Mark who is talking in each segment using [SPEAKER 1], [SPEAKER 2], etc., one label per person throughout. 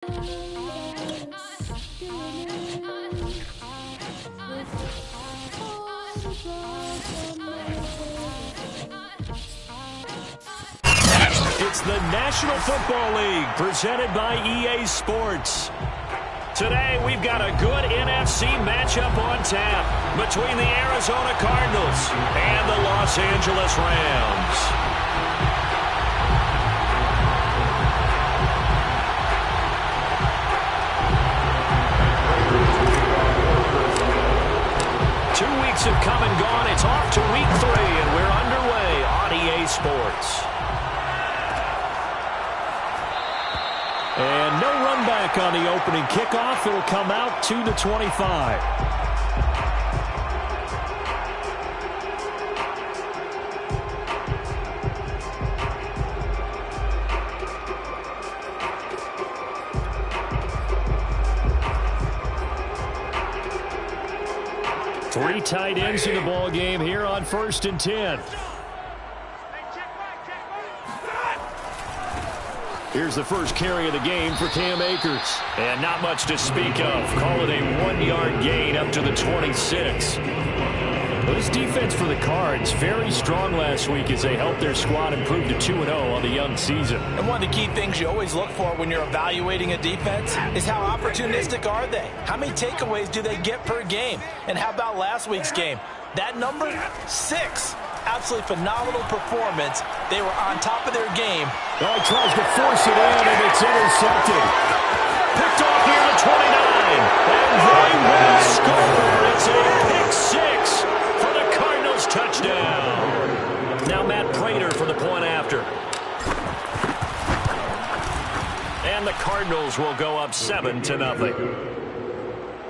[SPEAKER 1] It's the National Football League presented by EA Sports. Today, we've got a good NFC matchup on tap between the Arizona Cardinals and the Los Angeles Rams. Have come and gone. It's off to week 3, and we're underway on EA Sports. And no run back on the opening kickoff. It'll come out to the 25. 3 tight ends in the ball game here on 1st and 10. Here's the first carry of the game for Cam Akers. And not much to speak of. Call it a 1-yard gain up to the 26. Well, this defense for the Cards, very strong last week as they helped their squad improve to 2-0 on the young season.
[SPEAKER 2] And one of the key things you always look for when you're evaluating a defense is how opportunistic are they? How many takeaways do they get per game? And how about last week's game? That number, 6. Absolutely phenomenal performance. They were on top of their game.
[SPEAKER 1] Well, he tries to force it in, and it's intercepted. Picked off here to 29. And they will score. It's a pick 6 for the Cardinals touchdown. Now Matt Prater for the point after. And the Cardinals will go up 7-0.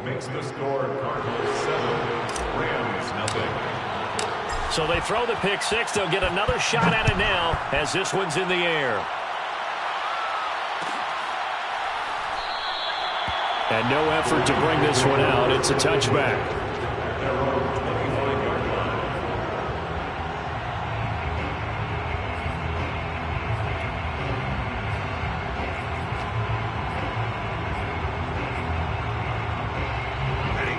[SPEAKER 3] Makes the score Cardinals 7, Rams 0.
[SPEAKER 1] So they throw the pick 6. They'll get another shot at it now as this one's in the air. And no effort to bring this one out. It's a touchback.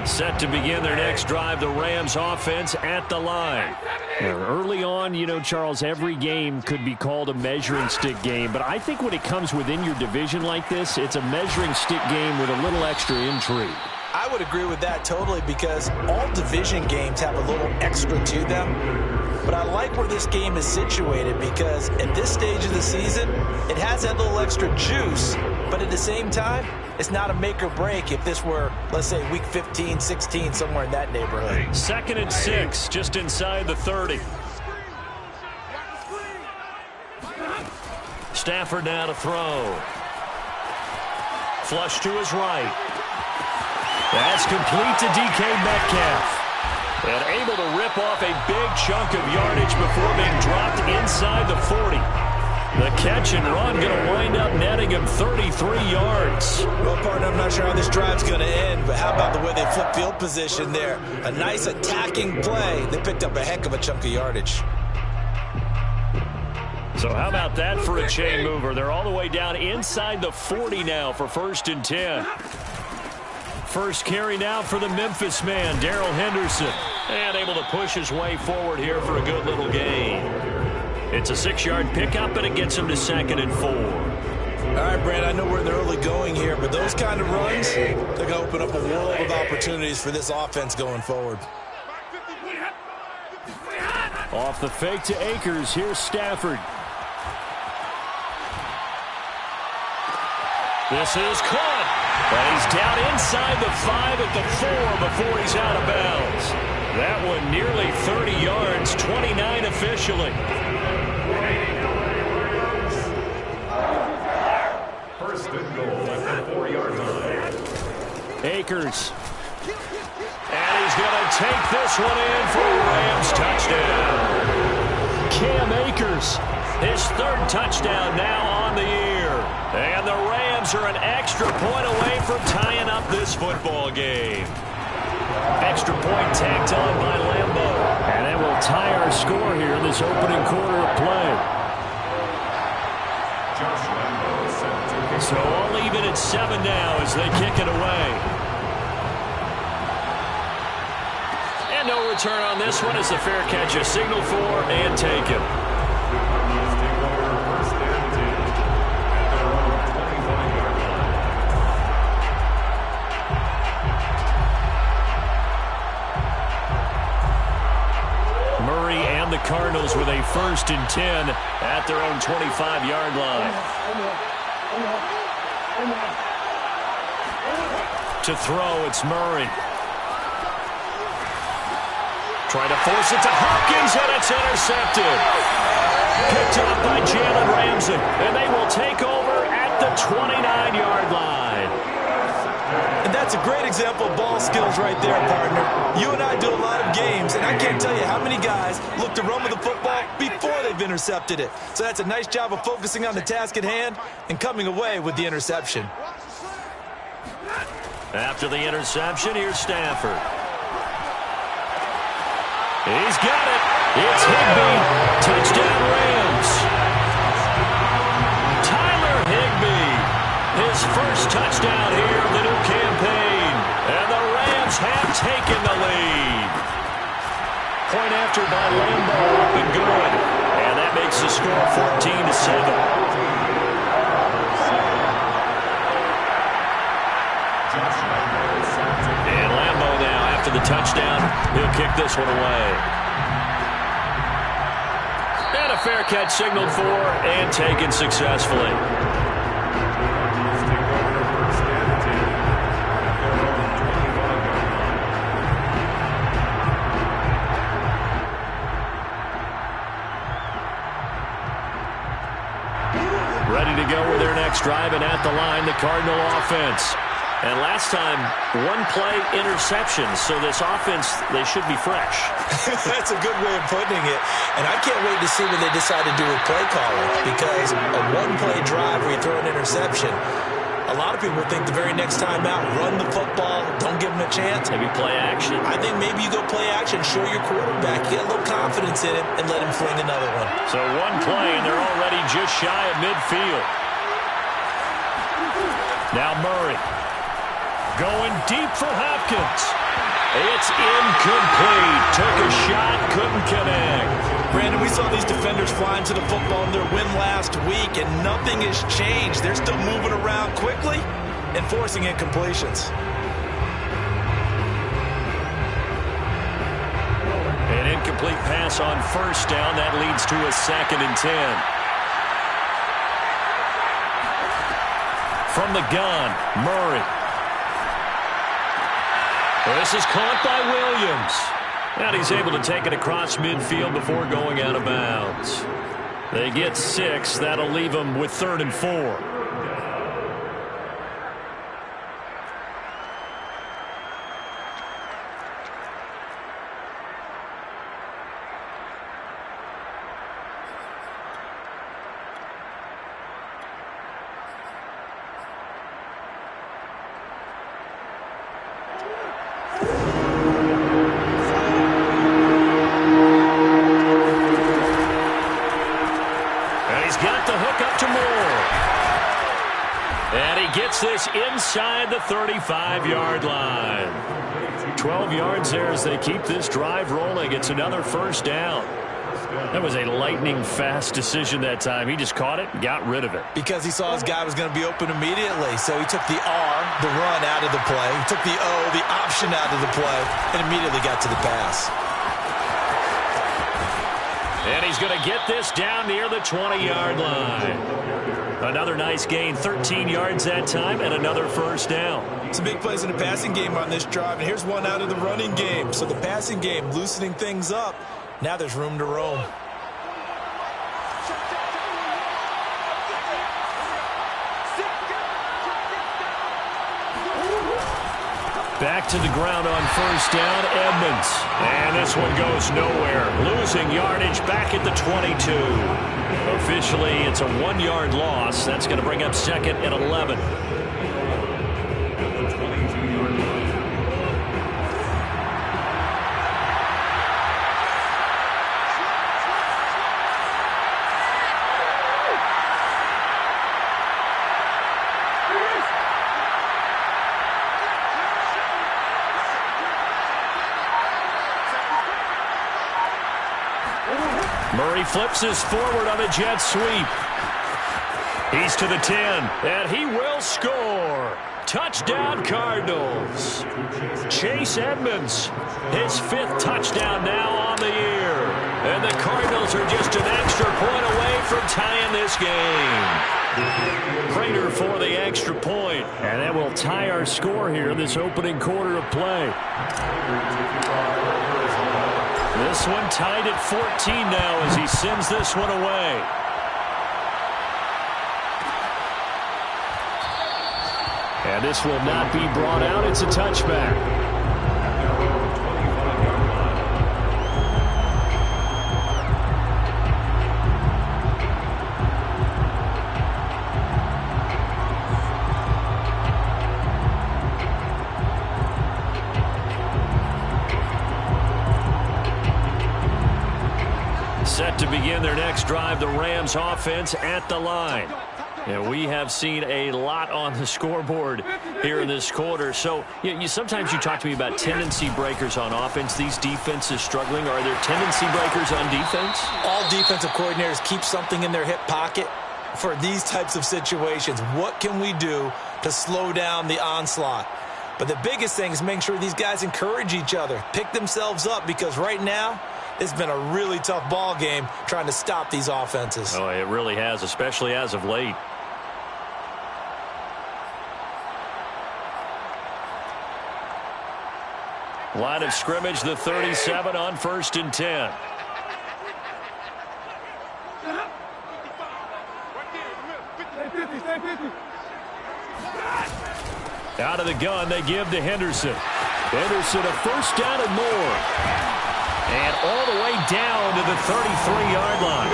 [SPEAKER 1] Set to begin their next drive, the Rams offense at the line. Now, early on, you know, Charles, every game could be called a measuring stick game, but I think when it comes within your division like this, it's a measuring stick game with a little extra intrigue.
[SPEAKER 2] I would agree with that totally because all division games have a little extra to them. But I like where this game is situated because at this stage of the season, it has that little extra juice, but at the same time, it's not a make or break if this were, let's say, week 15, 16, somewhere in that neighborhood.
[SPEAKER 1] 2nd and 6, just inside the 30. Stafford now to throw. Flush to his right. That's complete to DK Metcalf. And able to rip off a big chunk of yardage before being dropped inside the 40. The catch and run going to wind up netting him 33 yards.
[SPEAKER 2] Well, partner, I'm not sure how this drive's going to end, but how about the way they flip field position there? A nice attacking play. They picked up a heck of a chunk of yardage.
[SPEAKER 1] So how about that for a chain mover? They're all the way down inside the 40 now for 1st and 10. First carry now for the Memphis man, Darrell Henderson. And able to push his way forward here for a good little gain. It's a 6-yard pickup, and it gets him to 2nd and 4.
[SPEAKER 2] All right, Brad, I know we're in the early going here, but those kind of runs, they're going to open up a world of opportunities for this offense going forward.
[SPEAKER 1] Off the fake to Akers, here's Stafford. This is caught. And he's down inside the 5 at the 4 before he's out of bounds. That one nearly 30 yards, 29 officially.
[SPEAKER 3] First and goal at the 4-yard line.
[SPEAKER 1] Akers. And he's going to take this one in for a Rams touchdown. Cam Akers, his 3rd touchdown now on the year. And the Rams are an extra point away from tying up this football game. Extra point tacked on by Lambeau. And that will tie our score here in this opening quarter of play. So all even at 7 now as they kick it away. And no return on this one as the fair catch is signaled for and taken. Murray and the Cardinals with a 1st and 10 at their own 25-yard line. To throw, it's Murray. Trying to force it to Hopkins, and it's intercepted. Picked up by Jalen Ramsey, and they will take over at the 29-yard line.
[SPEAKER 2] And that's a great example of ball skills right there, partner. You and I do a lot of games, and I can't tell you how many guys look to run with the football before they've intercepted it. So that's a nice job of focusing on the task at hand and coming away with the interception.
[SPEAKER 1] After the interception, here's Stafford. He's got it. It's Higbee. Touchdown Rams. Tyler Higbee. His first touchdown here of the new campaign. And the Rams have taken the lead. Point after by Lambo up and good. And that makes the score 14-7. And Lambo now, after the touchdown, he'll kick this one away. And a fair catch signaled for and taken successfully. Ready to go with their next drive, and at the line, the Cardinal offense. And last time, one play interception, so this offense, they should be fresh.
[SPEAKER 2] That's a good way of putting it. And I can't wait to see what they decide to do with play calling, because a one-play drive where you throw an interception, a lot of people think the very next time out, run the football, don't give them a chance.
[SPEAKER 1] Maybe play action.
[SPEAKER 2] I think maybe you go play action, show your quarterback, get a little confidence in him, and let him fling another one.
[SPEAKER 1] So one play, and they're already just shy of midfield. Now Murray. Going deep for Hopkins. It's incomplete. Took a shot, couldn't connect.
[SPEAKER 2] Brandon, we saw these defenders flying to the football in their win last week, and nothing has changed. They're still moving around quickly and forcing incompletions.
[SPEAKER 1] An incomplete pass on first down. That leads to a 2nd and 10. From the gun, Murray. This is caught by Williams. And he's able to take it across midfield before going out of bounds. They get 6. That'll leave them with 3rd and 4. This inside the 35-yard line. 12 yards there as they keep this drive rolling. It's another first down. That was a lightning-fast decision that time. He just caught it and got rid of it.
[SPEAKER 2] Because he saw his guy was going to be open immediately. So he took the R, the run, out of the play. He took the O, the option, out of the play, and immediately got to the pass.
[SPEAKER 1] And he's going to get this down near the 20-yard line. Another nice gain, 13 yards that time, and another first down.
[SPEAKER 2] Some big plays in the passing game on this drive, and here's one out of the running game. So the passing game loosening things up. Now there's room to roam.
[SPEAKER 1] Back to the ground on first down, Edmonds. And this one goes nowhere. Losing yardage back at the 22. Officially, it's a 1-yard loss. That's going to bring up 2nd and 11. he flips this forward on a jet sweep. He's to the 10, and he will score. Touchdown, Cardinals. Chase Edmonds, his 5th touchdown now on the year. And the Cardinals are just an extra point away from tying this game. Prater for the extra point. And that will tie our score here in this opening quarter of play. This one tied at 14 now as he sends this one away. And this will not be brought out. It's a touchback. Set to begin their next drive, the Rams offense at the line. And we have seen a lot on the scoreboard here in this quarter. So sometimes you talk to me about tendency breakers on offense. These defenses struggling. Are there tendency breakers on defense?
[SPEAKER 2] All defensive coordinators keep something in their hip pocket for these types of situations. What can we do to slow down the onslaught? But the biggest thing is making sure these guys encourage each other, pick themselves up, because right now it's been a really tough ball game trying to stop these offenses.
[SPEAKER 1] Oh, it really has, especially as of late. Line of scrimmage, the 37 on 1st and 10. Out of the gun, they give to Henderson. Henderson, a first down and more. And all the way down to the 33-yard line.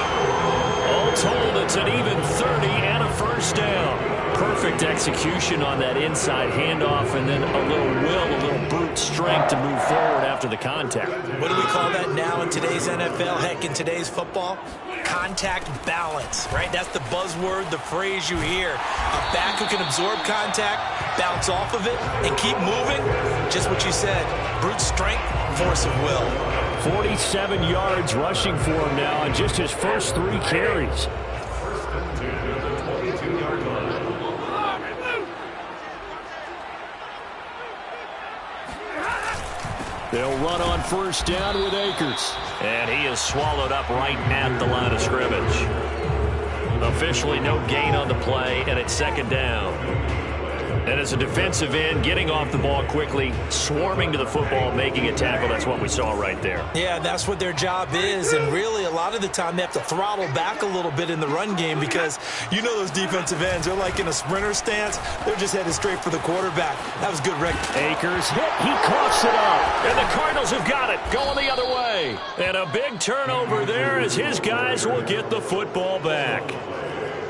[SPEAKER 1] All told, it's an even 30 and a first down. Perfect execution on that inside handoff, and then a little will, a little brute strength to move forward after the contact.
[SPEAKER 2] What do we call that now in today's NFL? Heck, in today's football? Contact balance, right? That's the buzzword, the phrase you hear. A back who can absorb contact, bounce off of it, and keep moving. Just what you said, brute strength, force of will.
[SPEAKER 1] 47 yards rushing for him now on just his first 3 carries. They'll run on first down with Akers. And he is swallowed up right at the line of scrimmage. Officially no gain on the play, and it's second down. And as a defensive end, getting off the ball quickly, swarming to the football, making a tackle, that's what we saw right there.
[SPEAKER 2] Yeah, that's what their job is, and really a lot of the time they have to throttle back a little bit in the run game because you know those defensive ends, they're like in a sprinter stance. They're just headed straight for the quarterback. That was good, Rick.
[SPEAKER 1] Akers hit, he coughs it up, and the Cardinals have got it, going the other way. And a big turnover there as his guys will get the football back.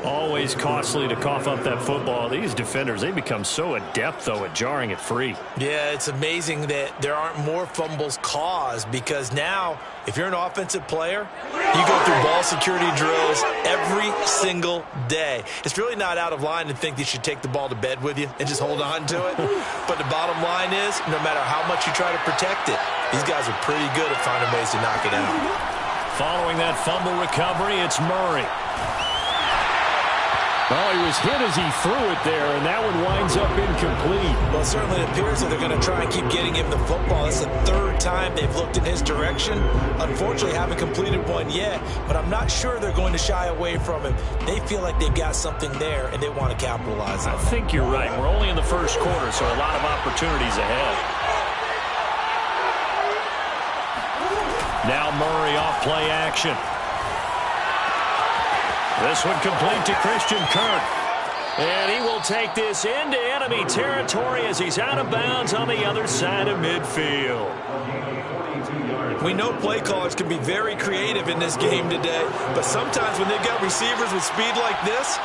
[SPEAKER 1] Always costly to cough up that football. These defenders, they become so adept, though, at jarring it free.
[SPEAKER 2] Yeah, it's amazing that there aren't more fumbles caused because now, if you're an offensive player, you go through ball security drills every single day. It's really not out of line to think you should take the ball to bed with you and just hold on to it. But the bottom line is, no matter how much you try to protect it, these guys are pretty good at finding ways to knock it out.
[SPEAKER 1] Following that fumble recovery, it's Murray. Oh, he was hit as he threw it there, and that one winds up incomplete.
[SPEAKER 2] Well, certainly it appears that they're going to try and keep getting him the football. That's the 3rd time they've looked in his direction. Unfortunately, haven't completed one yet, but I'm not sure they're going to shy away from him. They feel like they've got something there, and they want to capitalize on it.
[SPEAKER 1] I think you're right. We're only in the first quarter, so a lot of opportunities ahead. Now Murray off play action. This one complete to Christian Kirk. And he will take this into enemy territory as he's out of bounds on the other side of midfield.
[SPEAKER 2] We know play callers can be very creative in this game today, but sometimes when they've got receivers with speed like this,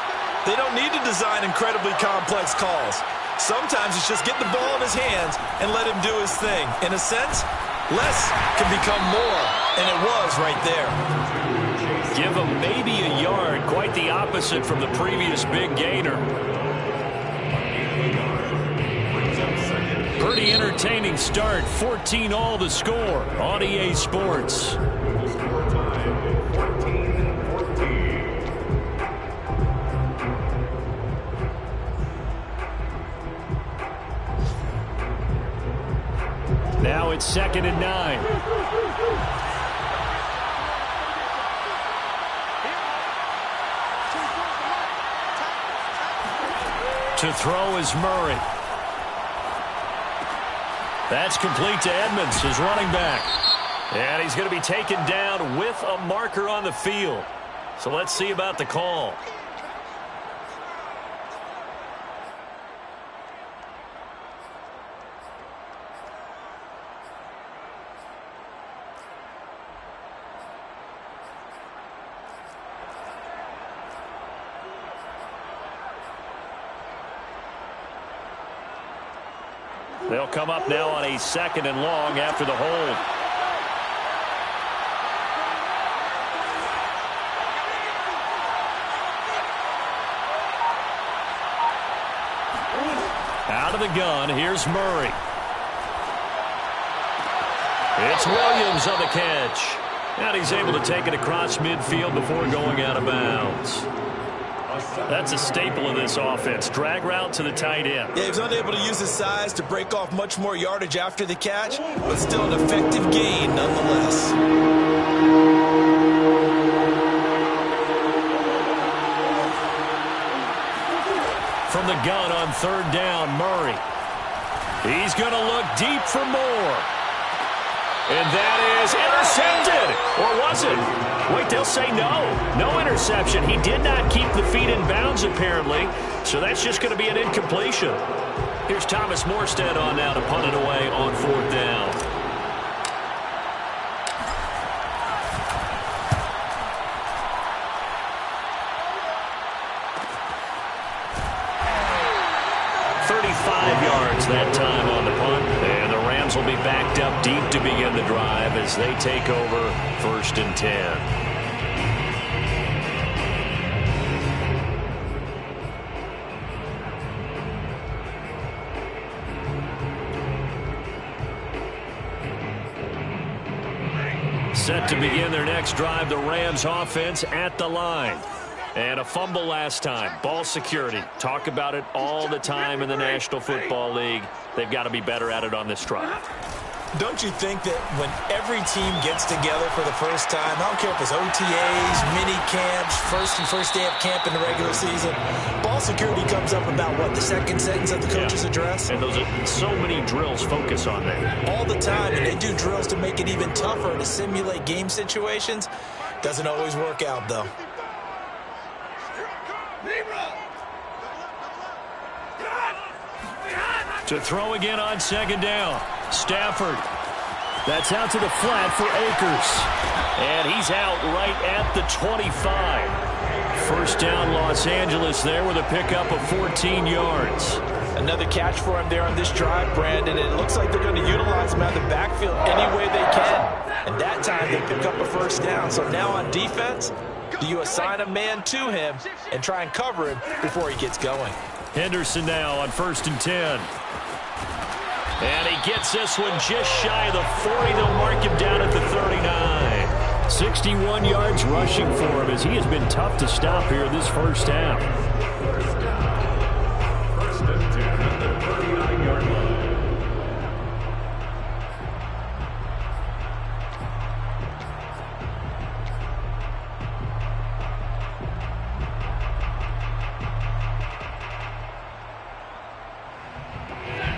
[SPEAKER 2] they don't need to design incredibly complex calls. Sometimes it's just get the ball in his hands and let him do his thing. In a sense, less can become more, and it was right there.
[SPEAKER 1] Give him maybe a yard, quite the opposite from the previous big gainer. Pretty entertaining start, 14 all the score on EA Sports. it's 2nd and 9. To throw is Murray. That's complete to Edmonds, his running back. And he's going to be taken down with a marker on the field. So let's see about the call. They'll come up now on a 2nd and long after the hold. Out of the gun, here's Murray. It's Williams on the catch. And he's able to take it across midfield before going out of bounds. That's a staple of this offense. Drag route to the tight end.
[SPEAKER 2] Yeah, he was unable to use his size to break off much more yardage after the catch, but still an effective gain nonetheless.
[SPEAKER 1] From the gun on 3rd down, Murray. He's going to look deep for more. And that is intercepted. Or was it? Wait, they'll say no. No interception. He did not keep the feet in bounds, apparently. So that's just going to be an incompletion. Here's Thomas Morstead on now to punt it away on 4th down. That time on the punt, and the Rams will be backed up deep to begin the drive as they take over 1st and 10. Set to begin their next drive, the Rams offense at the line. And a fumble last time. Ball security. Talk about it all the time in the National Football League. They've got to be better at it on this drive.
[SPEAKER 2] Don't you think that when every team gets together for the first time, I don't care if it's OTAs, mini camps, first day of camp in the regular season, ball security comes up about, what, the 2nd sentence of the coach's address?
[SPEAKER 1] And those are so many drills focus on that.
[SPEAKER 2] All the time, and they do drills to make it even tougher to simulate game situations. Doesn't always work out, though.
[SPEAKER 1] To throw again on 2nd down. Stafford. That's out to the flat for Akers. And he's out right at the 25. 1st down, Los Angeles there with a pickup of 14 yards.
[SPEAKER 2] Another catch for him there on this drive, Brandon. And it looks like they're going to utilize him out of the backfield any way they can. And that time they pick up a 1st down. So now on defense, do you assign a man to him and try and cover him before he gets going?
[SPEAKER 1] Henderson now on 1st and 10. And he gets this one just shy of the 40. They'll mark him down at the 39. 61 yards rushing for him as he has been tough to stop here this 1st half.
[SPEAKER 3] 1st and 10 at the 39-yard line.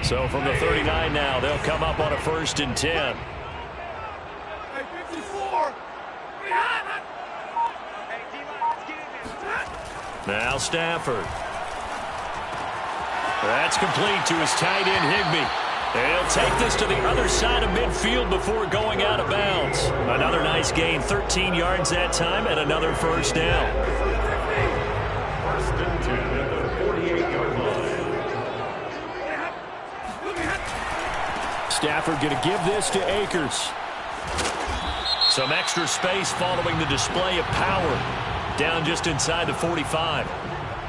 [SPEAKER 1] So from the 39 now, they'll come up on a 1st and 10. Now Stafford. That's complete to his tight end, Higbee. And he'll take this to the other side of midfield before going out of bounds. Another nice gain, 13 yards that time, and another 1st down.
[SPEAKER 3] 1st and 10 at the 48-yard line.
[SPEAKER 1] Stafford going to give this to Akers. Some extra space following the display of power. Down just inside the 45.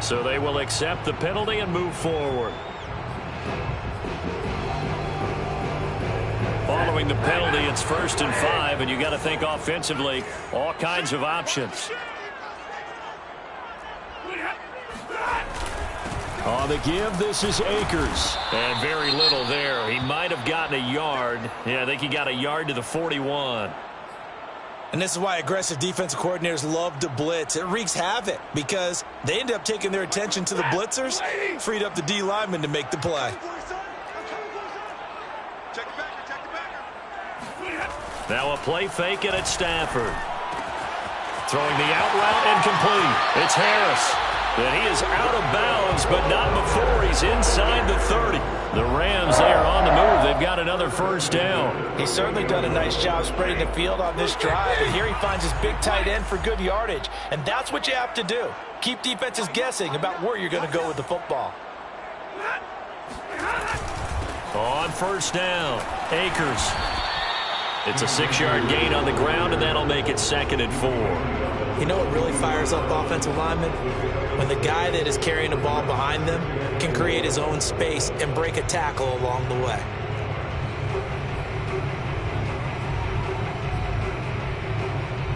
[SPEAKER 1] So they will accept the penalty and move forward. Following the penalty, it's 1st and 5, and you got to think offensively, all kinds of options. On the give, this is Akers. And very little there. He might have gotten a yard. Yeah, I think he got a yard to the 41.
[SPEAKER 2] And this is why aggressive defensive coordinators love to blitz. It wreaks havoc because they end up taking their attention to the blitzers, freed up the D lineman to make the play.
[SPEAKER 1] Now a play fake it at Stafford. Throwing the out route incomplete. It's Harris. And he is out of bounds, but not before he's inside the 30. The Rams, they are on the move. They've got another first down.
[SPEAKER 2] He's certainly done a nice job spreading the field on this drive. And here he finds his big tight end for good yardage. And that's what you have to do. Keep defenses guessing about where you're going to go with the football.
[SPEAKER 1] On first down, Akers. It's a 6-yard gain on the ground, and that'll make it 2nd and 4.
[SPEAKER 2] You know what really fires up offensive linemen? When the guy that is carrying the ball behind them can create his own space and break a tackle along the way.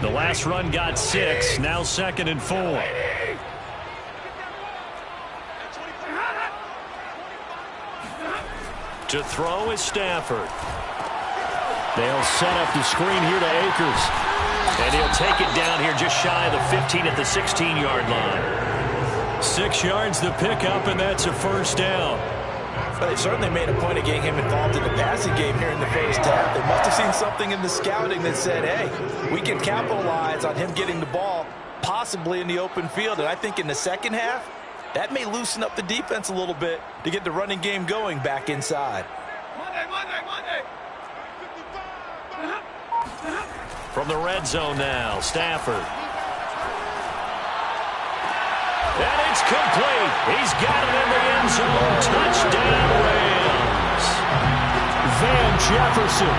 [SPEAKER 1] The last run got 6, now 2nd and 4. To throw is Stafford. They'll set up the screen here to Akers. And he'll take it down here just shy of the 15 at the 16-yard line. 6 yards the pickup, and that's a first down.
[SPEAKER 2] But they certainly made a point of getting him involved in the passing game here in the first half. They must have seen something in the scouting that said, hey, we can capitalize on him getting the ball possibly in the open field. And I think in the second half, that may loosen up the defense a little bit to get the running game going back inside. Monday.
[SPEAKER 1] From the red zone now, Stafford. And it's complete. He's got it in the end zone. Touchdown, Rams. Van Jefferson,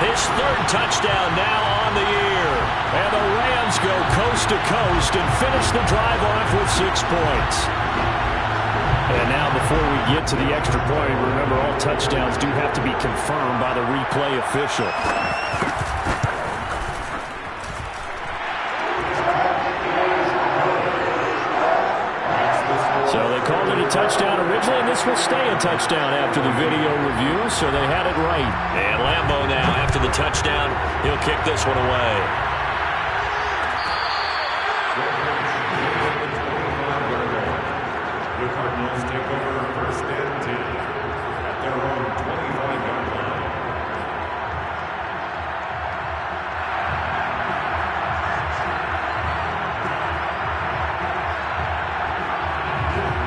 [SPEAKER 1] his 3rd touchdown now on the year. And the Rams go coast to coast and finish the drive off with 6 points. And now before we get to the extra point, remember all touchdowns do have to be confirmed by the replay official. So they called it a touchdown originally, and this will stay a touchdown after the video review, so they had it right. And Lambeau now, after the touchdown, he'll kick this one away.
[SPEAKER 3] The Cardinals take over 1st and 10 at their own 25-yard line.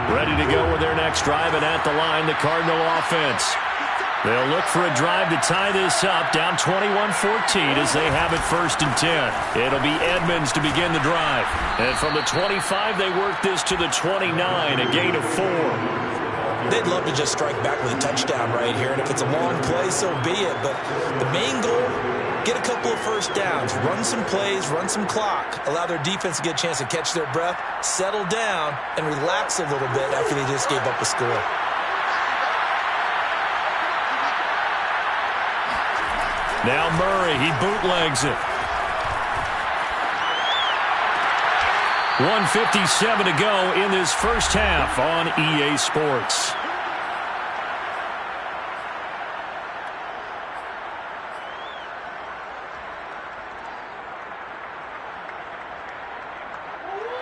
[SPEAKER 1] Ready to go with their next drive, and at the line, the Cardinal offense. They'll look for a drive to tie this up, down 21-14 as they have it 1st and 10. It'll be Edmonds to begin the drive. And from the 25, they work this to the 29, a gain of 4.
[SPEAKER 2] They'd love to just strike back with a touchdown right here, and if it's a long play, so be it. But the main goal, get a couple of first downs, run some plays, run some clock, allow their defense to get a chance to catch their breath, settle down, and relax a little bit after they just gave up a score.
[SPEAKER 1] Now Murray, he bootlegs it. 1:57 to go in this first half on EA Sports.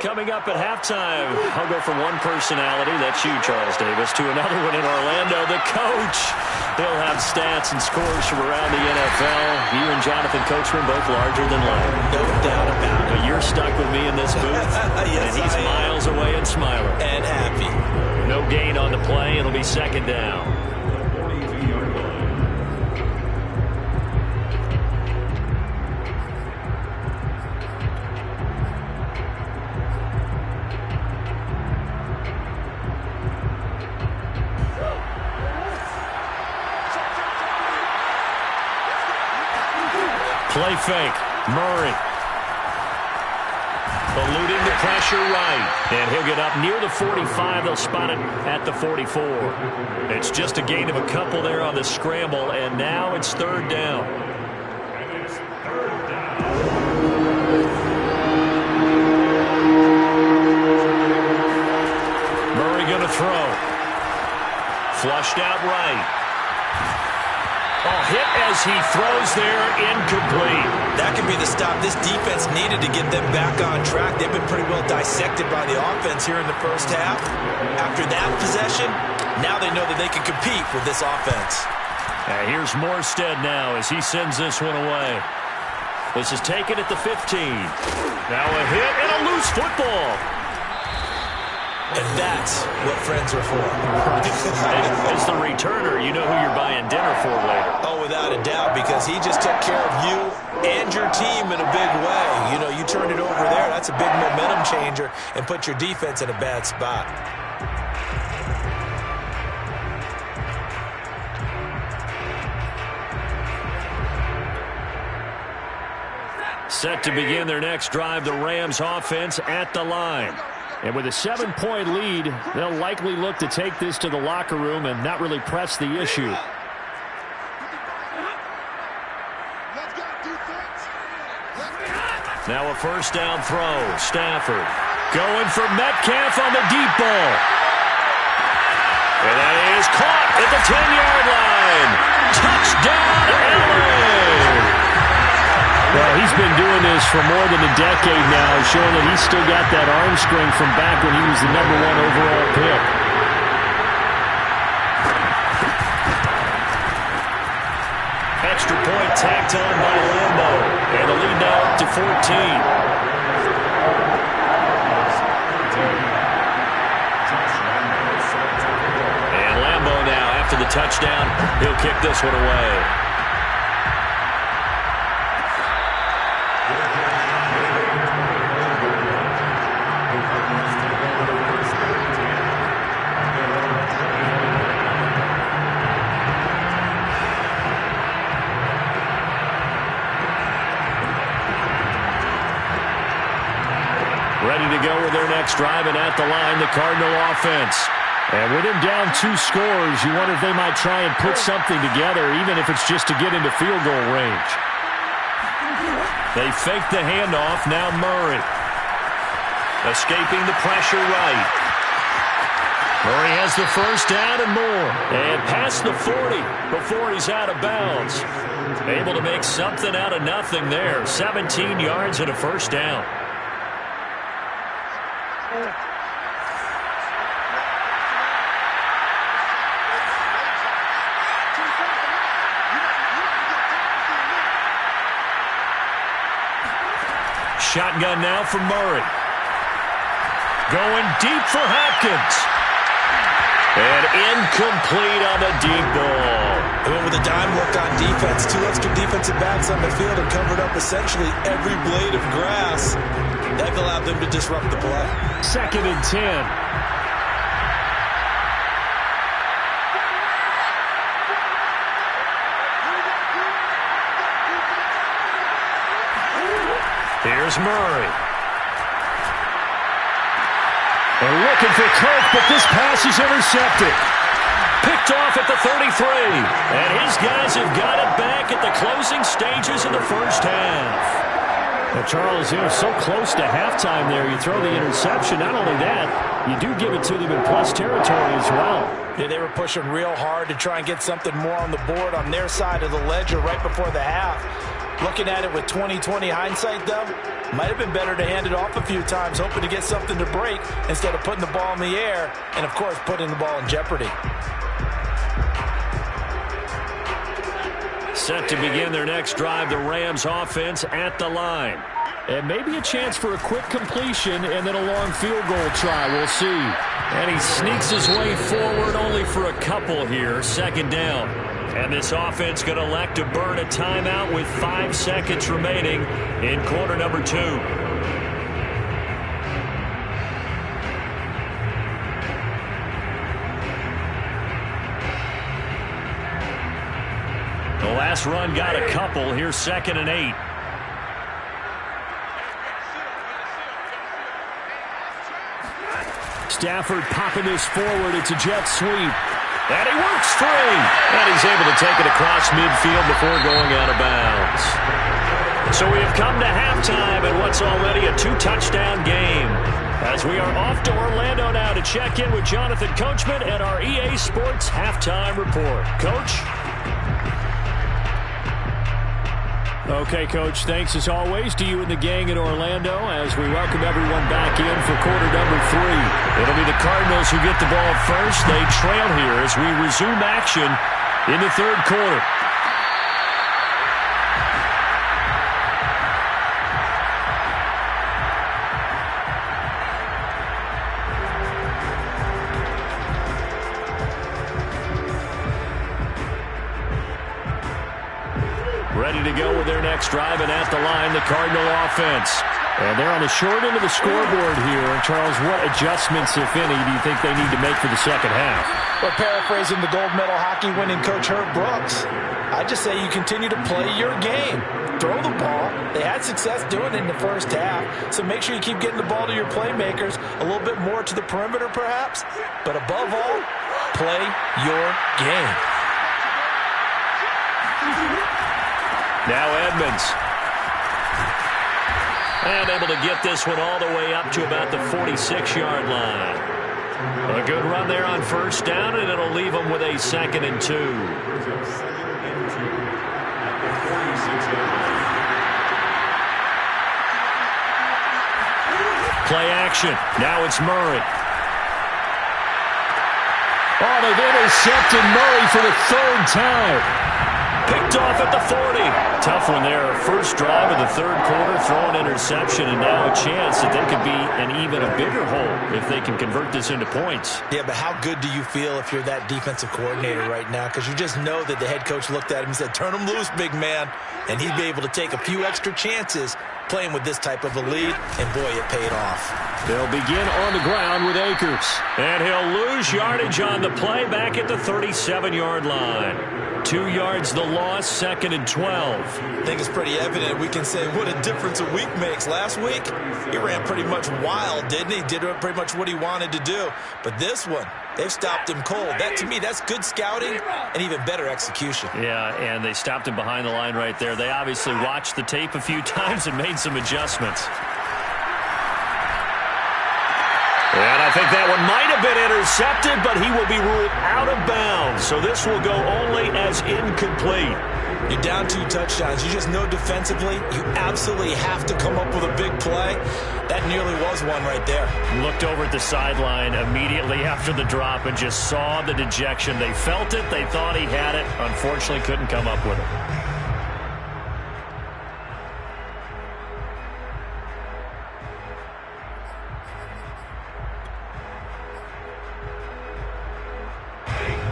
[SPEAKER 1] Coming up at halftime, I'll go from one personality, that's you, Charles Davis, to another one in Orlando, the coach. He'll have stats and scores from around the NFL. You and Jonathan Coachman both larger than life.
[SPEAKER 2] No doubt about it.
[SPEAKER 1] But you're stuck with me in this booth,
[SPEAKER 2] yes,
[SPEAKER 1] and he's miles away and smiling.
[SPEAKER 2] And happy.
[SPEAKER 1] No gain on the play. It'll be 2nd down.
[SPEAKER 3] 42-yard line.
[SPEAKER 1] Play fake. Murray. Eluding the pressure right. And he'll get up near the 45. They'll spot it at the 44. It's just a gain of a couple there on the scramble. And now it's 3rd down.
[SPEAKER 3] And it's 3rd down.
[SPEAKER 1] Murray going to to throw. Flushed out right. Hit as he throws there, incomplete.
[SPEAKER 2] That could be the stop this defense needed to get them back on track. They've been pretty well dissected by the offense here in the first half. After that possession, now they know that they can compete with this offense.
[SPEAKER 1] Here's Morstead now as he sends this one away. This is taken at the 15. Now a hit and a loose football.
[SPEAKER 2] And that's what friends are for.
[SPEAKER 1] As the returner, you know who you're buying dinner for later.
[SPEAKER 2] Oh, without a doubt, because he just took care of you and your team in a big way. You know, you turned it over there. That's a big momentum changer and put your defense in a bad spot.
[SPEAKER 1] Set to begin their next drive, the Rams offense at the line. And with a 7-point lead, they'll likely look to take this to the locker room and not really press the issue. Now a first down throw. Stafford going for Metcalf on the deep ball. And that is caught at the 10-yard line. Touchdown, LA!
[SPEAKER 4] Well, he's been doing this for more than a decade now, showing that he's still got that arm strength from back when he was the #1 overall pick.
[SPEAKER 1] Extra point tacked on by Lambo. And the lead now up to 14. And Lambo now, after the touchdown, he'll kick this one away. Ready to go with their next drive, and at the line, the Cardinal offense.
[SPEAKER 4] And with him down 2 scores, you wonder if they might try and put something together, even if it's just to get into field goal range.
[SPEAKER 1] They fake the handoff. Now Murray. Escaping the pressure right. Murray has the first down and more. And past the 40 before he's out of bounds. Able to make something out of nothing there. 17 yards and a first down. Shotgun now for Murray. Going deep for Hopkins. And incomplete on the deep ball.
[SPEAKER 2] And with a dime look on defense, 2 extra defensive backs on the field and covered up essentially every blade of grass. That allowed them to disrupt the play.
[SPEAKER 4] 2nd and 10.
[SPEAKER 1] Here's Murray.
[SPEAKER 4] They're looking for Kirk, but this pass is intercepted.
[SPEAKER 1] Picked off at the 33. And his guys have got it back at the closing stages of the first half.
[SPEAKER 4] Now, Charles, so close to halftime there. You throw the interception. Not only that, you do give it to them in plus territory as well.
[SPEAKER 2] Yeah, they were pushing real hard to try and get something more on the board on their side of the ledger right before the half. Looking at it with 20/20 hindsight, though, might have been better to hand it off a few times, hoping to get something to break instead of putting the ball in the air and, of course, putting the ball in jeopardy.
[SPEAKER 1] Set to begin their next drive, the Rams offense at the line.
[SPEAKER 4] And maybe a chance for a quick completion and then a long field goal try. We'll see.
[SPEAKER 1] And he sneaks his way forward only for a couple here. 2nd down. And this offense going to elect to burn a timeout with 5 seconds remaining in quarter number 2. The last run got a couple. Here's 2nd and 8.
[SPEAKER 4] Stafford popping this forward. It's a jet sweep.
[SPEAKER 1] And he works free. And he's able to take it across midfield before going out of bounds. So we have come to halftime in what's already a 2-touchdown game. As we are off to Orlando now to check in with Jonathan Coachman at our EA Sports Halftime Report. Coach?
[SPEAKER 4] Okay, Coach, thanks as always to you and the gang in Orlando as we welcome everyone back in for quarter number 3.
[SPEAKER 1] It'll be the Cardinals who get the ball first. They trail here as we resume action in the third quarter. Ready to go with their next drive, and at the line, the Cardinal offense.
[SPEAKER 4] And they're on the short end of the scoreboard here. And, Charles, what adjustments, if any, do you think they need to make for the second half?
[SPEAKER 2] Well, paraphrasing the gold medal hockey winning coach Herb Brooks, I just say you continue to play your game. Throw the ball. They had success doing it in the first half, so make sure you keep getting the ball to your playmakers, a little bit more to the perimeter perhaps, but above all, play your game.
[SPEAKER 1] Now Edmonds. And able to get this one all the way up to about the 46-yard line. A good run there on first down, and it'll leave them with a 2nd and 2. Play action. Now it's Murray.
[SPEAKER 4] Oh, they've intercepted Murray for the 3rd time.
[SPEAKER 1] Picked off at the 40. Tough one there. First drive of the third quarter, throw an interception, and now a chance that they could be in even a bigger hole if they can convert this into points.
[SPEAKER 2] Yeah, but how good do you feel if you're that defensive coordinator right now? Because you just know that the head coach looked at him and said, turn him loose, big man. And he'd be able to take a few extra chances playing with this type of a lead, and boy, it paid off.
[SPEAKER 1] They'll begin on the ground with Akers. And he'll lose yardage on the play back at the 37-yard line. 2 yards the loss, 2nd and 12.
[SPEAKER 2] I think it's pretty evident. We can say what a difference a week makes. Last week, he ran pretty much wild, didn't he? Did pretty much what he wanted to do. But this one, they've stopped him cold. That, to me, that's good scouting and even better execution.
[SPEAKER 1] Yeah, and they stopped him behind the line right there. They obviously watched the tape a few times and made some adjustments. And I think that one might have been intercepted, but he will be ruled out of bounds. So this will go only as incomplete.
[SPEAKER 2] You're down 2 touchdowns. You just know defensively you absolutely have to come up with a big play. That nearly was one right there.
[SPEAKER 1] Looked over at the sideline immediately after the drop and just saw the dejection. They felt it. They thought he had it. Unfortunately, couldn't come up with it.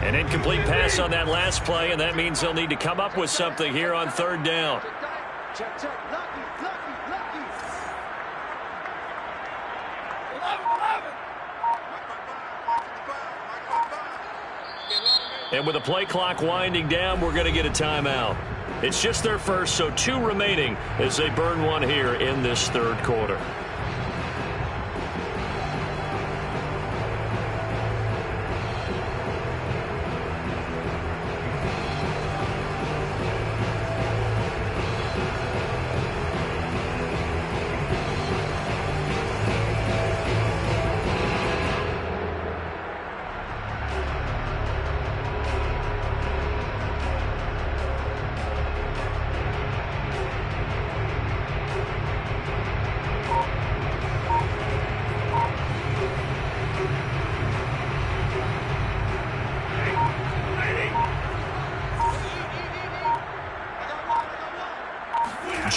[SPEAKER 1] An incomplete pass on that last play, and that means they'll need to come up with something here on 3rd down. And with the play clock winding down, we're going to get a timeout. It's just their first, so 2 remaining as they burn one here in this third quarter.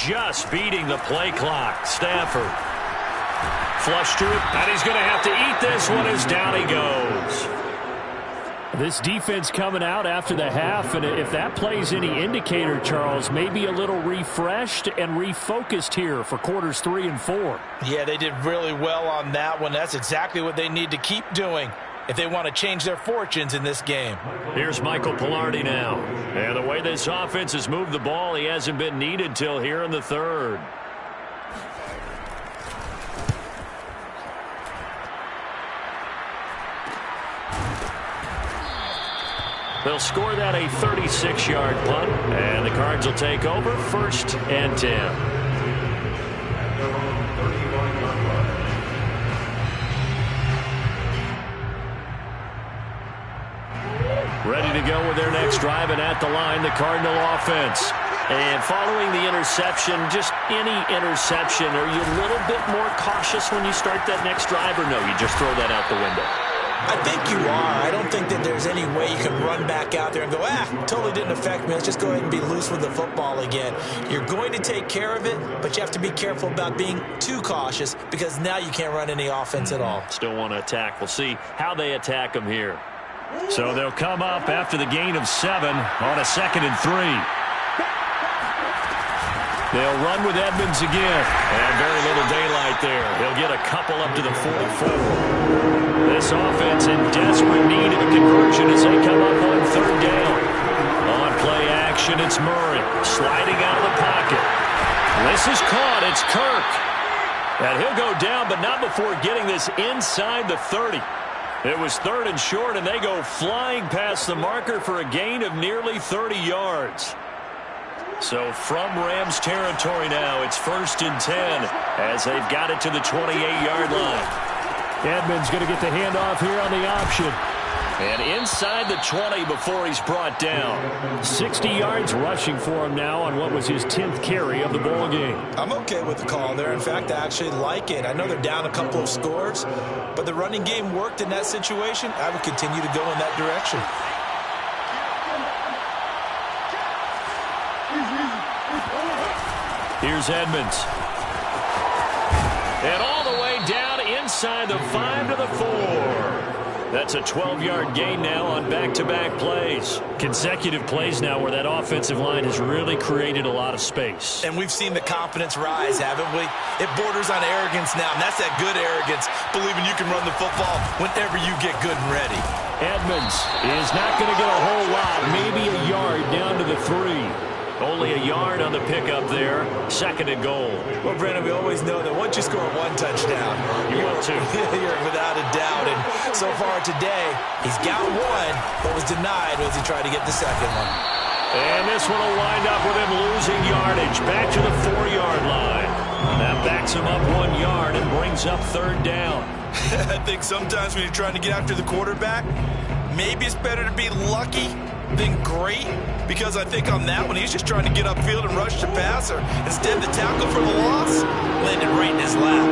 [SPEAKER 1] Just beating the play clock. Stafford. Flush to it, and he's going to have to eat this one as down he goes.
[SPEAKER 4] This defense coming out after the half, and if that plays any indicator, Charles, maybe a little refreshed and refocused here for quarters 3 and 4.
[SPEAKER 2] Yeah, they did really well on that one. That's exactly what they need to keep doing if they want to change their fortunes in this game.
[SPEAKER 1] Here's Michael Pilardi now. And the way this offense has moved the ball, he hasn't been needed till here in the third. They'll score that a 36-yard punt, and the Cards will take over 1st and 10.
[SPEAKER 4] to go with their next drive, and at the line, the Cardinal offense.
[SPEAKER 1] And following the interception, just any interception, are you a little bit more cautious when you start that next drive, or no, you just throw that out the window?
[SPEAKER 2] I think you are. I don't think that there's any way you can run back out there and go, totally didn't affect me. Let's just go ahead and be loose with the football again. You're going to take care of it, but you have to be careful about being too cautious because now you can't run any offense at all.
[SPEAKER 1] Still want to attack. We'll see how they attack them here.
[SPEAKER 4] So they'll come up after the gain of 7 on a 2nd and 3. They'll run with Edmonds again.
[SPEAKER 1] And very little daylight there. He'll get a couple up to the 44.
[SPEAKER 4] This offense in desperate need of a conversion as they come up on 3rd down. On play action, it's Murray sliding out of the pocket. This is caught. It's Kirk. And he'll go down, but not before getting this inside the 30. It was 3rd and short, and they go flying past the marker for a gain of nearly 30 yards. So from Rams territory now, it's 1st and 10 as they've got it to the 28-yard line.
[SPEAKER 5] Edmonds going to get the handoff here on the option.
[SPEAKER 1] And inside the 20 before he's brought down.
[SPEAKER 5] 60 yards rushing for him now on what was his 10th carry of the ball game.
[SPEAKER 2] I'm okay with the call there. In fact, I actually like it. I know they're down a couple of scores, but the running game worked in that situation. I would continue to go in that direction.
[SPEAKER 4] Here's Edmonds. And all the way down inside the 5 to the 4. That's a 12-yard gain now on back-to-back plays. Consecutive plays now where that offensive line has really created a lot of space.
[SPEAKER 2] And we've seen the confidence rise, haven't we? It borders on arrogance now, and that's that good arrogance, believing you can run the football whenever you get good and ready.
[SPEAKER 5] Edmonds is not going to get a whole lot, maybe a yard down to the 3.
[SPEAKER 4] Only a yard on the pickup there. 2nd and goal.
[SPEAKER 2] Well, Brandon, we always know that once you score 1 touchdown,
[SPEAKER 4] you want to.
[SPEAKER 2] You're without a doubt. And so far today, he's got 1, but was denied as he tried to get the 2nd one.
[SPEAKER 4] And this one will wind up with him losing yardage. Back to the 4-yard line. That backs him up 1 yard and brings up 3rd down.
[SPEAKER 2] I think sometimes when you're trying to get after the quarterback, maybe it's better to be lucky than great, because I think on that one he's just trying to get upfield and rush the passer. Instead, the tackle for the loss landed right in his lap.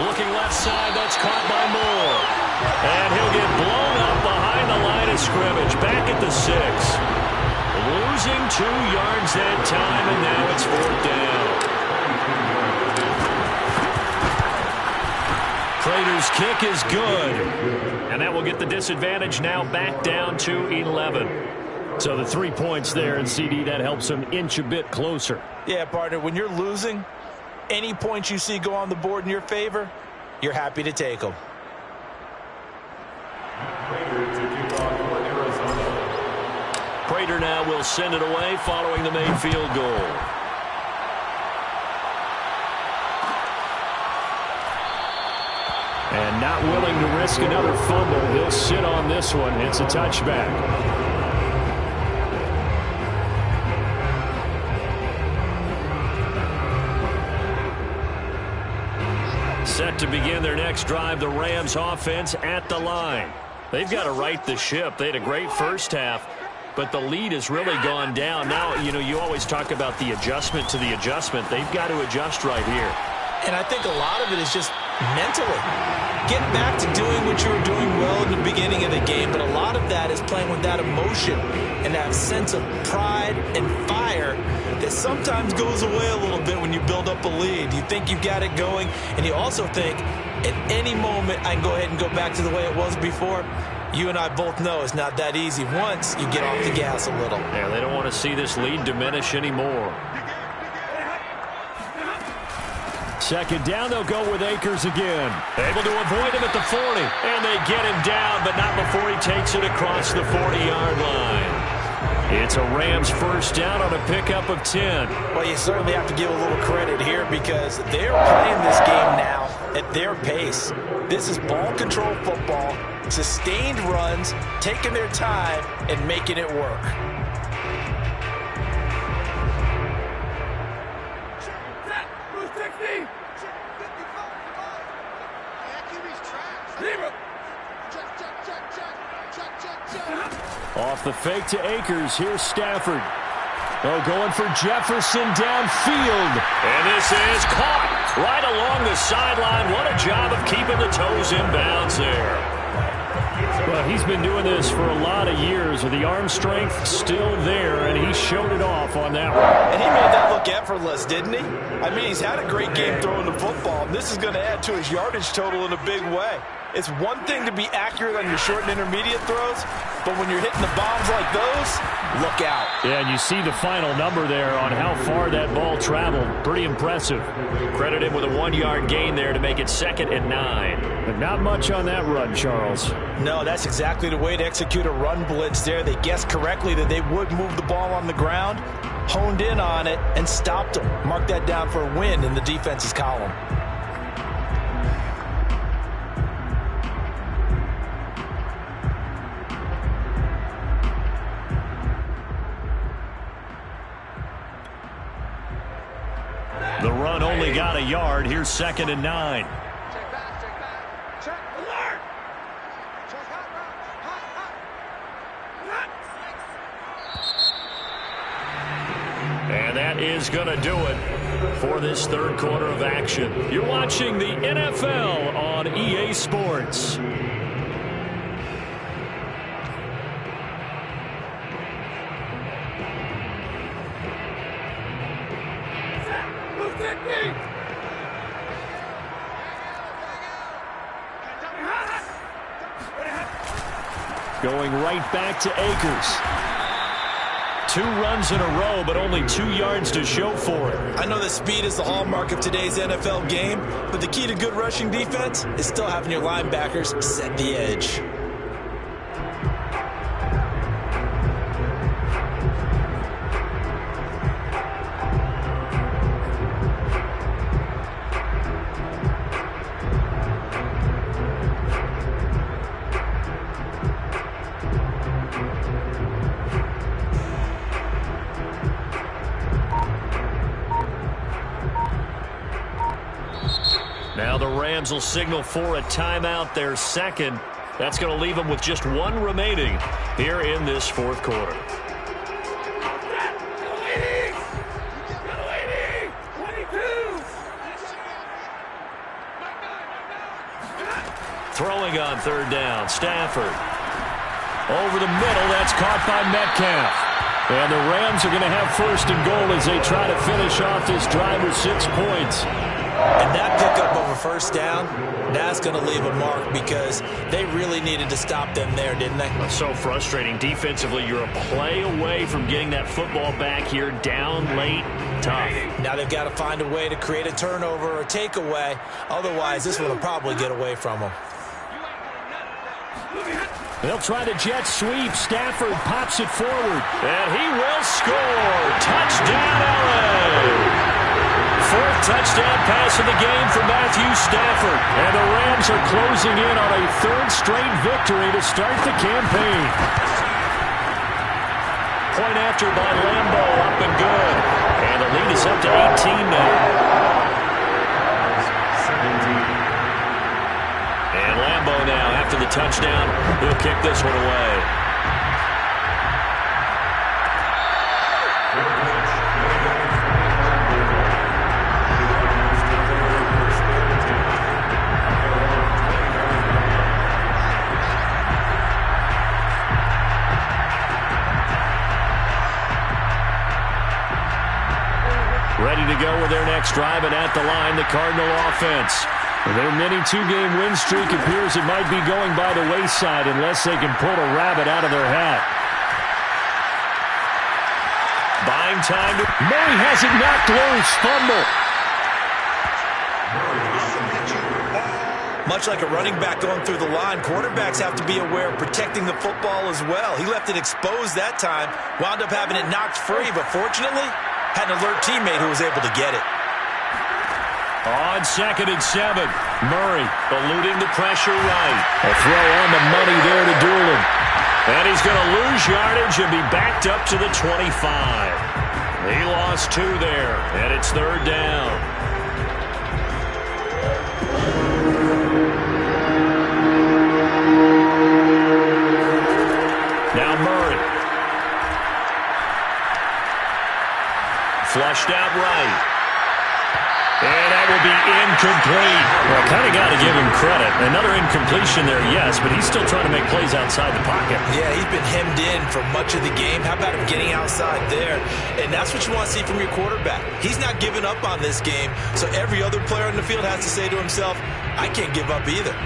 [SPEAKER 4] Looking left side, that's caught by Moore. And he'll get blown up behind the line of scrimmage, back at the 6. Losing 2 yards that time, and now it's 4th down. Prater's kick is good. And that will get the disadvantage now back down to 11. So the 3 points there, and CD, that helps him inch a bit closer.
[SPEAKER 2] Yeah, partner, when you're losing, any points you see go on the board in your favor, you're happy to take them.
[SPEAKER 1] Prater now will send it away following the made field goal.
[SPEAKER 5] And not willing to risk another fumble. He'll sit on this one. It's a touchback.
[SPEAKER 1] Set to begin their next drive, the Rams offense at the line. They've got to right the ship. They had a great first half, but the lead has really gone down. Now, you always talk about the adjustment to the adjustment. They've got to adjust right here.
[SPEAKER 2] And I think a lot of it is just mentally. Get back to doing what you were doing well in the beginning of the game, but a lot of that is playing with that emotion and that sense of pride and fire that sometimes goes away a little bit when you build up a lead. You think you've got it going, and you also think at any moment I can go ahead and go back to the way it was before. You and I both know it's not that easy once you get off the gas a little.
[SPEAKER 1] Yeah, they don't want to see this lead diminish anymore.
[SPEAKER 5] 2nd down, they'll go with Akers again.
[SPEAKER 1] Able to avoid him at the 40. And they get him down, but not before he takes it across the 40-yard line.
[SPEAKER 4] It's a Rams 1st down on a pickup of 10.
[SPEAKER 2] Well, you certainly have to give a little credit here because they're playing this game now at their pace. This is ball control football, sustained runs, taking their time, and making it work.
[SPEAKER 5] Off the fake to Akers. Here's Stafford. Oh, going for Jefferson downfield.
[SPEAKER 4] And this is caught right along the sideline. What a job of keeping the toes in bounds there.
[SPEAKER 5] Well, he's been doing this for a lot of years with the arm strength still there, and he showed it off on that one.
[SPEAKER 2] And he made that look effortless, didn't he? I mean, he's had a great game throwing the football, and this is going to add to his yardage total in a big way. It's one thing to be accurate on your short and intermediate throws, but when you're hitting the bombs like those, look out.
[SPEAKER 5] Yeah, and you see the final number there on how far that ball traveled. Pretty impressive.
[SPEAKER 4] Credit him with a 1-yard gain there to make it 2nd and 9.
[SPEAKER 5] But not much on that run, Charles.
[SPEAKER 2] No, that's exactly the way to execute a run blitz there. They guessed correctly that they would move the ball on the ground, honed in on it, and stopped them. Mark that down for a win in the defense's column.
[SPEAKER 4] The run only got a yard. Here's 2nd and 9. And that is going to do it for this third quarter of action. You're watching the NFL on EA Sports.
[SPEAKER 5] Going right back to Akers. 2 runs in a row, but only 2 yards to show for it.
[SPEAKER 2] I know that speed is the hallmark of today's NFL game, but the key to good rushing defense is still having your linebackers set the edge.
[SPEAKER 4] Now the Rams will signal for a timeout, their second. That's going to leave them with just 1 remaining here in this fourth quarter. Throwing on 3rd down, Stafford. Over the middle, that's caught by Metcalf.
[SPEAKER 5] And the Rams are going to have 1st and goal as they try to finish off this drive with 6 points.
[SPEAKER 2] And that pickup of a 1st down, that's going to leave a mark because they really needed to stop them there, didn't they?
[SPEAKER 4] So frustrating. Defensively, you're a play away from getting that football back here, down late, tough.
[SPEAKER 2] Now they've got to find a way to create a turnover or takeaway. Otherwise, this one will probably get away from them.
[SPEAKER 5] They'll try the jet sweep. Stafford pops it forward.
[SPEAKER 4] And he will score. Touchdown, LA. 4th touchdown pass of the game for Matthew Stafford.
[SPEAKER 5] And the Rams are closing in on a 3rd straight victory to start the campaign.
[SPEAKER 4] Point after by Lambo, up and good. And the lead is up to 18 now. And Lambo now, after the touchdown, he'll kick this one away. Ready to go with their next drive, and at the line, the Cardinal offense.
[SPEAKER 5] Their mini 2-game win streak appears it might be going by the wayside unless they can pull a rabbit out of their hat.
[SPEAKER 4] Buying time to...
[SPEAKER 5] Murray has it knocked loose. Fumble.
[SPEAKER 2] Much like a running back going through the line, quarterbacks have to be aware of protecting the football as well. He left it exposed that time, wound up having it knocked free, but fortunately, had an alert teammate who was able to get it.
[SPEAKER 4] On 2nd and 7, Murray eluding the pressure right.
[SPEAKER 5] A throw on the money there to Doolan.
[SPEAKER 4] And he's going to lose yardage and be backed up to the 25. He lost 2 there, and it's 3rd down. right. And that will be incomplete. Well, kind of got to give him credit. Another incompletion there, yes, but he's still trying to make plays outside the pocket.
[SPEAKER 2] Yeah, he's been hemmed in for much of the game. How about him getting outside there? And that's what you want to see from your quarterback. He's not giving up on this game, so every other player on the field has to say to himself, I can't give up either.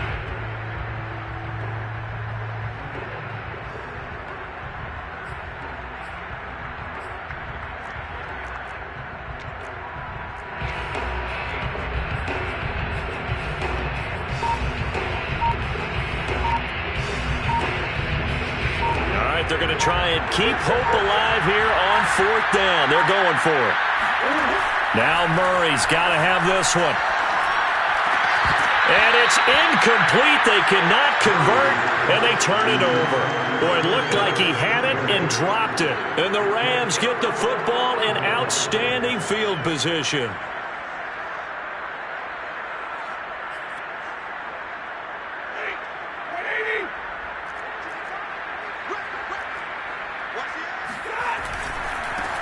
[SPEAKER 4] They're going to try and keep hope alive here on 4th down. They're going for it. Now Murray's got to have this one. And it's incomplete. They cannot convert, and they turn it over. Boy, it looked like he had it and dropped it. And the Rams get the football in outstanding field position.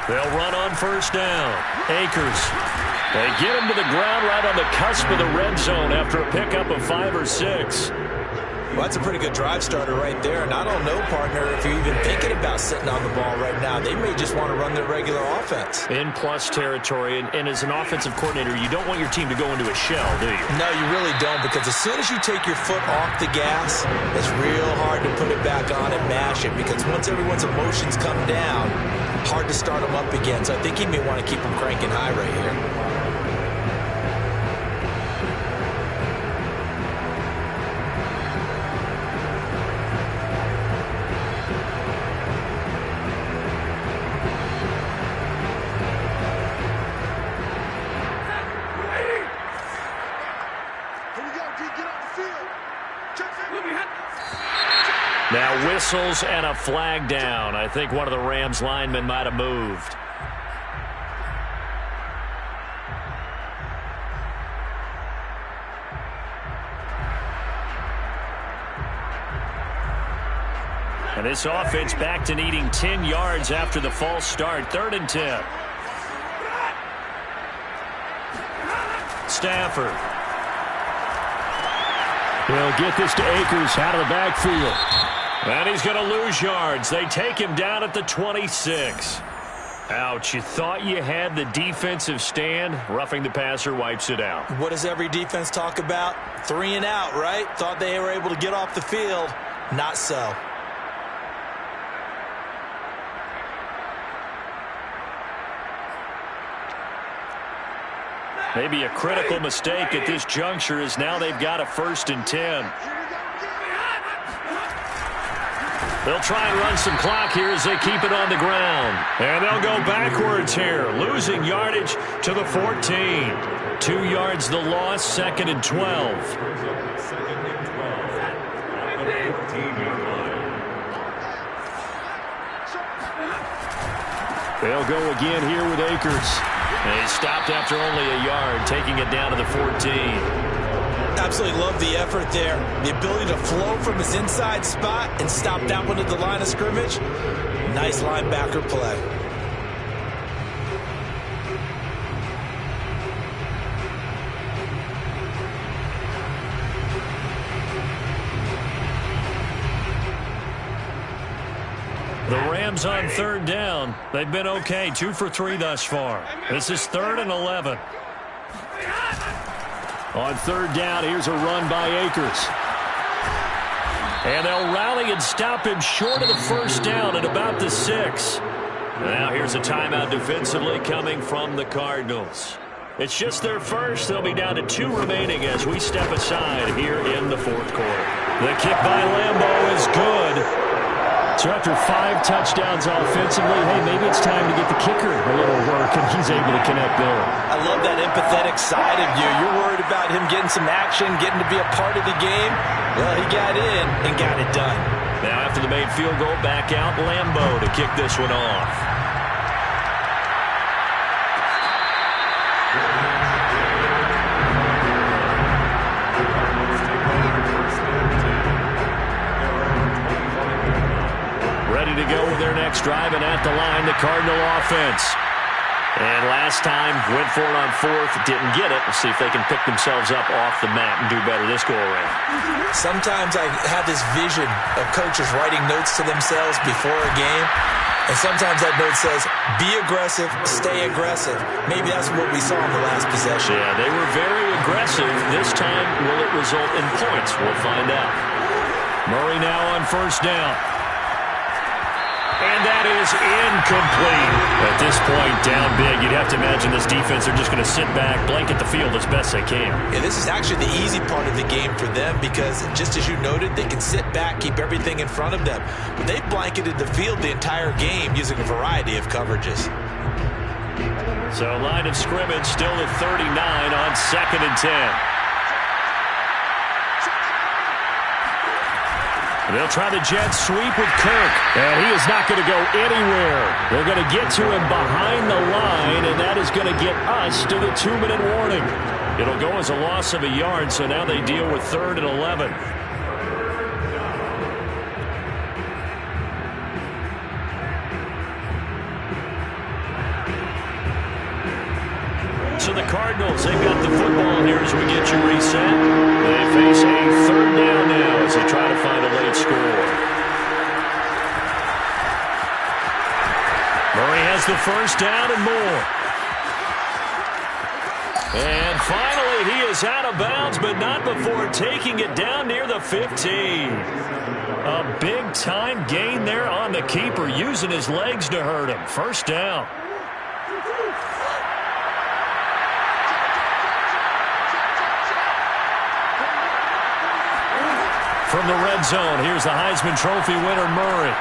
[SPEAKER 4] They'll run on 1st down. Akers. They get him to the ground right on the cusp of the red zone after a pickup of 5 or 6.
[SPEAKER 2] Well, that's a pretty good drive starter right there. And I don't know, partner, if you're even thinking about sitting on the ball right now. They may just want to run their regular offense.
[SPEAKER 4] In plus territory. And as an offensive coordinator, you don't want your team to go into a shell, do you?
[SPEAKER 2] No, you really don't, because as soon as you take your foot off the gas, it's real hard to put it back on and mash it, because once everyone's emotions come down, hard to start them up again. So I think he may want to keep them cranking high right here.
[SPEAKER 4] Now whistles and a flag down. I think one of the Rams linemen might have moved. And this offense back to needing 10 yards after the false start. 3rd and 10. Stafford. He'll get this to Akers out of the backfield. And he's going to lose yards. They take him down at the 26. Ouch, you thought you had the defensive stand. Roughing the passer wipes it out.
[SPEAKER 2] What does every defense talk about? 3 and out, right? Thought they were able to get off the field. Not so.
[SPEAKER 4] Maybe a critical mistake at this juncture, as now they've got a 1st and 10. They'll try and run some clock here as they keep it on the ground. And they'll go backwards here, losing yardage to the 14. 2 yards the loss, 2nd and 12. They'll go again here with Akers. And he stopped after only a yard, taking it down to the 14.
[SPEAKER 2] Absolutely love the effort there. The ability to flow from his inside spot and stop that one at the line of scrimmage. Nice linebacker play.
[SPEAKER 4] The Rams on 3rd down. They've been okay, 2 for 3 thus far. This is 3rd and 11. On 3rd down, here's a run by Akers. And they'll rally and stop him short of the 1st down at about the 6. Now here's a timeout defensively coming from the Cardinals. It's just their first. They'll be down to 2 remaining as we step aside here in the 4th quarter. The kick by Lambeau is good. So after 5 touchdowns offensively, hey, maybe it's time to get the kicker a little work, and he's able to connect there.
[SPEAKER 2] I love that empathetic side of you. You're worried about him getting some action, getting to be a part of the game. Well, he got in and got it done.
[SPEAKER 4] Now after the made field goal, back out Lambeau to kick this one off. To go with their next drive, and at the line, the Cardinal offense. And last time, went for it on fourth, didn't get it. We'll see if they can pick themselves up off the mat and do better this go-around.
[SPEAKER 2] Sometimes I have this vision of coaches writing notes to themselves before a game, and sometimes that note says, be aggressive, stay aggressive. Maybe that's what we saw in the last possession.
[SPEAKER 4] Yeah, they were very aggressive. This time, will it result in points? We'll find out. Murray now on first down. And that is incomplete. At this point, down big, you'd have to imagine this defense are just going to sit back, blanket the field as best they can.
[SPEAKER 2] Yeah, this is actually the easy part of the game for them because, just as you noted, they can sit back, keep everything in front of them. But they've blanketed the field the entire game using a variety of coverages.
[SPEAKER 4] So line of scrimmage still at 39 on 2nd and 10. They'll try the jet sweep with Kirk. And he is not going to go anywhere. They're going to get to him behind the line, and that is going to get us to the 2-minute warning. It'll go as a loss of a yard, so now they deal with 3rd and 11. So the Cardinals, they've got the football here as we get you reset. They face a 3rd down now as they try to find a late score. Murray has the first down and more. And finally, he is out of bounds, but not before taking it down near the 15. A big-time gain there on the keeper, using his legs to hurt him. First down. From the red zone, here's the Heisman Trophy winner, Murray.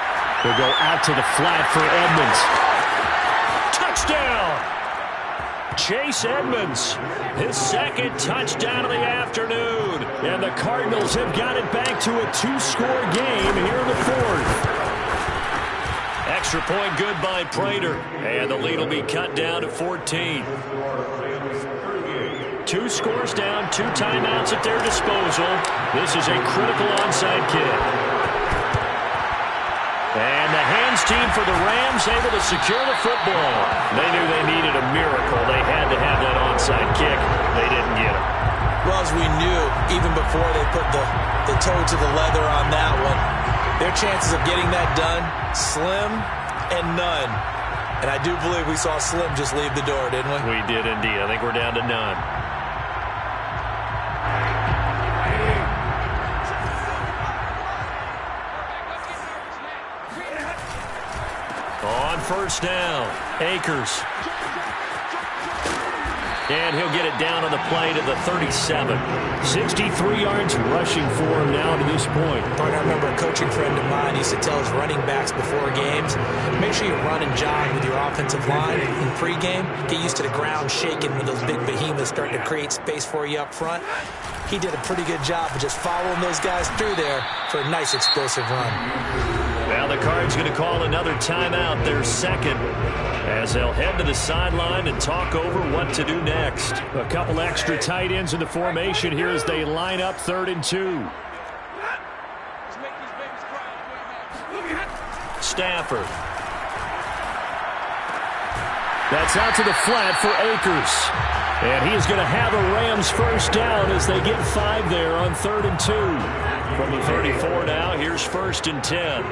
[SPEAKER 4] He'll go out to the flat for Edmonds. Touchdown! Chase Edmonds, his 2nd touchdown of the afternoon. And the Cardinals have got it back to a 2-score game here in the 4th. Extra point good by Prater. And the lead will be cut down to 14. 2 scores down, 2 timeouts at their disposal. This is a critical onside kick. And the hands team for the Rams able to secure the football. They knew they needed a miracle. They had to have that onside kick. They didn't get it.
[SPEAKER 2] Well, as we knew, even before they put the toe to the leather on that one, their chances of getting that done, slim and none. And I do believe we saw Slim just leave the door, didn't we?
[SPEAKER 4] We did indeed. I think we're down to none. On first down, Akers. And he'll get it down on the play to the 37. 63 yards rushing for him now to this point.
[SPEAKER 2] I remember a coaching friend of mine used to tell his running backs before games, make sure you run and jog with your offensive line in pregame. Get used to the ground shaking when those big behemoths start to create space for you up front. He did a pretty good job of just following those guys through there for a nice explosive run.
[SPEAKER 4] Now the Cards going to call another timeout, their 2nd, as they'll head to the sideline and talk over what to do next. A couple extra tight ends in the formation here as they line up 3rd and 2. Stafford. That's out to the flat for Akers. And he is going to have a Rams first down as they get 5 there on 3rd and 2. From the 34 now, here's 1st and 10.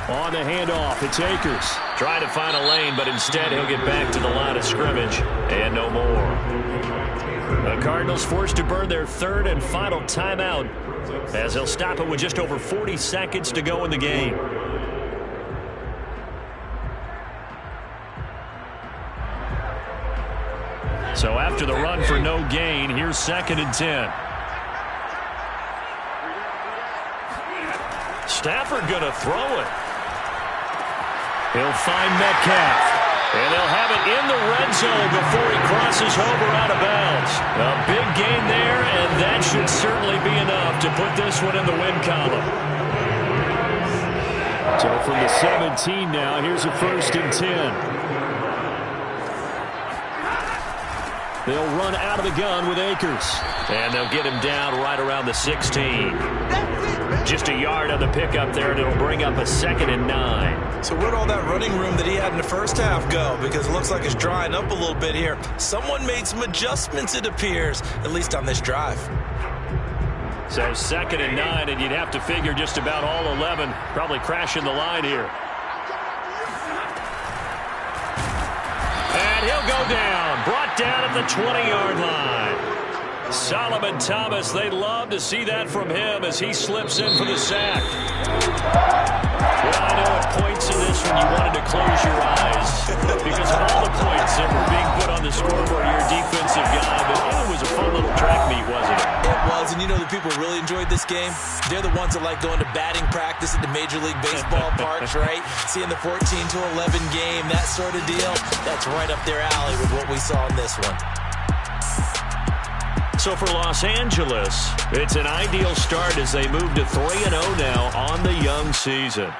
[SPEAKER 4] On the handoff, it's Akers. Trying to find a lane, but instead he'll get back to the line of scrimmage. And no more. The Cardinals forced to burn their 3rd and final timeout as they'll stop it with just over 40 seconds to go in the game. So after the run for no gain, here's 2nd and 10. Stafford going to throw it. He'll find Metcalf. And they'll have it in the red zone before he crosses over out of bounds. A big gain there, and that should certainly be enough to put this one in the win column. So from the 17 now, here's a 1st and 10.
[SPEAKER 5] They'll run out of the gun with Akers.
[SPEAKER 1] And they'll get him down right around the 16. Just a yard on the pickup there, and it'll bring up a 2nd and 9.
[SPEAKER 2] So where'd all that running room that he had in the first half go? Because it looks like it's drying up a little bit here. Someone made some adjustments, it appears, at least on this drive.
[SPEAKER 5] So 2nd and 9, and you'd have to figure just about all 11 probably crashing the line here.
[SPEAKER 1] And he'll go down. Brought down at the 20-yard line. Solomon Thomas, they'd love to see that from him as he slips in for the sack. Well, I know at points in this one you wanted to close your eyes because of all the points that were being put on the scoreboard, your defensive guy. But it was a fun little track meet, wasn't it?
[SPEAKER 2] It was, and you know the people who really enjoyed this game? They're the ones that like going to batting practice at the Major League Baseball parks, right? Seeing the 14-11 game, that sort of deal. That's right up their alley with what we saw in this one.
[SPEAKER 1] So for Los Angeles, it's an ideal start as they move to 3-0 now on the young season.